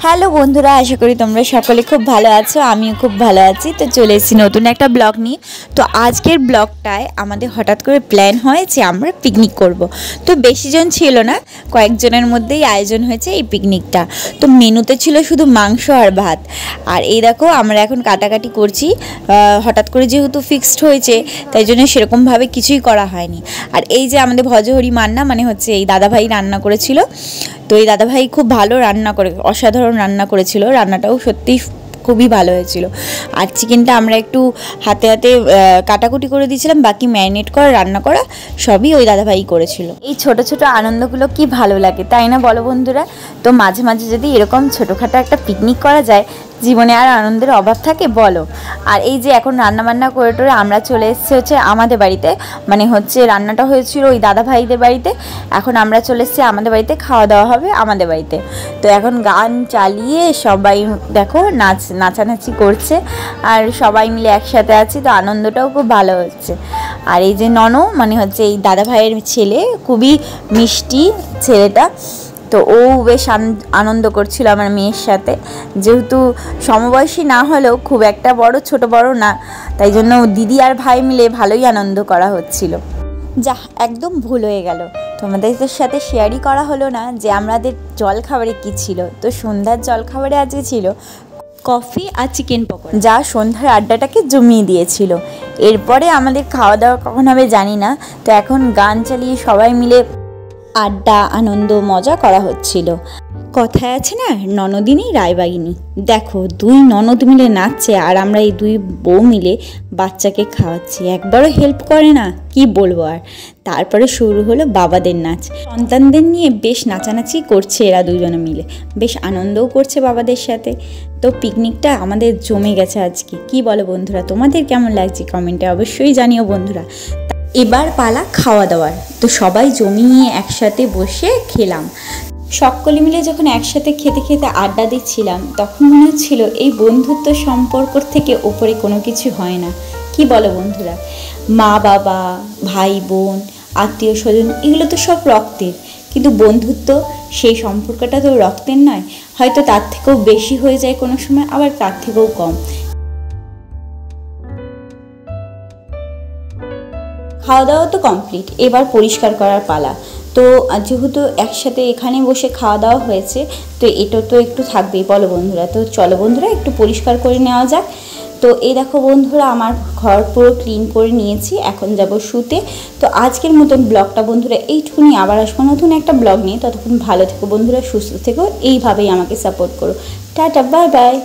Hello বন্ধুরা, আশা করি তোমরা সকলে খুব ভালো আছো। আমিও খুব ভালো আছি। তো চলে এসেছি নতুন একটা ব্লগ নিয়ে। তো আজকের ব্লগটায় আমাদের হঠাৎ করে প্ল্যান হয় যে আমরা পিকনিক করব। তো বেশি জন ছিল না, কয়েকজনের মধ্যেই আয়োজন হয়েছে এই পিকনিকটা। তো মেনুতে ছিল শুধু মাংস আর ভাত। আর এই দেখো আমরা এখন কাটাকাটি করছি। হঠাৎ করে যেহেতু ফিক্সড হয়েছে, তাই জন্য সেরকমভাবে কিছুই করা হয়নি। আর এই যে আমাদের ভজহরি মান্না, মানে হচ্ছে এই দাদাভাই রান্না করেছিল। তো এই দাদাভাই খুব ভালো রান্না করে, অসাধারণ রান্না করেছিল। রান্নাটাও সত্যিই খুবই ভালো হয়েছিল। আর চিকেনটা আমরা একটু হাতে হাতে কাটাকুটি করে দিয়েছিলাম, বাকি ম্যারিনেট করা, রান্না করা সবই ওই দাদাভাই করেছিল। এই ছোট ছোট আনন্দগুলো কি ভালো লাগে, তাই না বলো বন্ধুরা? তো মাঝে মাঝে যদি এরকম ছোটোখাটো একটা পিকনিক করা যায়, জীবনে আর আনন্দের অভাব থাকে বলো? আর এই যে এখন রান্নাবান্না করে টোরে আমরা চলে এসেছি হচ্ছে আমাদের বাড়িতে, মানে হচ্ছে রান্নাটা হয়েছিল ওই দাদা ভাইদের বাড়িতে। এখন আমরা চলে এসেছি আমাদের বাড়িতে, খাওয়া দাওয়া হবে আমাদের বাড়িতে। তো এখন গান চালিয়ে সবাই দেখো নাচানাচি করছে, আর সবাই মিলে একসাথে আছি, তো আনন্দটাও খুব ভালো হচ্ছে। আর এই যে ননো, মানে হচ্ছে এই দাদা ভাইয়ের ছেলে, খুবই মিষ্টি ছেলেটা। তো ও বেশ আনন্দ করছিল আমার মেয়ের সাথে, যেহেতু সমবয়সী না হলেও খুব একটা ছোট বড় না, তাই জন্য দিদি আর ভাই মিলে ভালোই আনন্দ করা হচ্ছিল। যা একদম ভুল হয়ে গেল, তোমাদের সাথে শেয়ারই করা হলো না যে আমাদের জলখাবারে কী ছিল। তো সন্ধ্যার জলখাবারে আজকে ছিল কফি আর চিকেন পকোড়া, যা সন্ধ্যার আড্ডাটাকে জমিয়ে দিয়েছিল। এরপরে আমাদের খাওয়া দাওয়া কখন হবে জানি না। তো এখন গান চালিয়ে সবাই মিলে আড্ডা, আনন্দ, মজা করা হচ্ছিল। কথায় আছে না, ননদিনী রায়বাগিনী। দেখো দুই ননদ মিলে নাচছে, আর আমরা এই দুই বউ মিলে বাচ্চাকে খাওয়াচ্ছি। একবারও হেল্প করে না, কি বলবো আর। তারপরে শুরু হলো বাবাদের নাচ। সন্তানদের নিয়ে বেশ নাচানাচি করছে এরা দুজনে মিলে, বেশ আনন্দও করছে বাবাদের সাথে। তো পিকনিকটা আমাদের জমে গেছে আজকে। কি বলো বন্ধুরা, তোমাদের কেমন লাগছে কমেন্টে অবশ্যই জানিও বন্ধুরা। এবার পালা খাওয়া দাওয়ার। তো সবাই জমিয়ে একসাথে বসে খেলাম। সকলে মিলে যখন একসাথে খেতে খেতে আড্ডা দিচ্ছিলাম, তখন মনে হচ্ছিল এই বন্ধুত্ব সম্পর্ক থেকে ওপরে কোনো কিছু হয় না। কি বলো বন্ধুরা? মা বাবা, ভাই বোন, আত্মীয় স্বজন, এগুলো তো সব রক্তের, কিন্তু বন্ধুত্ব, সেই সম্পর্কটা তো রক্তের নয়। হয়তো তার থেকেও বেশি হয়ে যায় কোনো সময়, আবার তার থেকেও কম। খাওয়া দাওয়া তো কমপ্লিট, এবার পরিষ্কার করার পালা। তো যেহেতু একসাথে এখানে বসে খাওয়া দাওয়া হয়েছে, তো এটা তো একটু থাকবেই বলো বন্ধুরা। তো চলো বন্ধুরা একটু পরিষ্কার করে নেওয়া যাক। তো এই দেখো বন্ধুরা, আমার ঘর পুরো ক্লিন করে নিয়েছি, এখন যাব শুতে। তো আজকের মতন ব্লগটা বন্ধুরা এইটুকুনি, আবার আসবো নতুন একটা ব্লগ নিয়ে। ততক্ষণ ভালো থেকো বন্ধুরা, সুস্থ থেকো, এইভাবেই আমাকে সাপোর্ট করো। Tata, bye bye.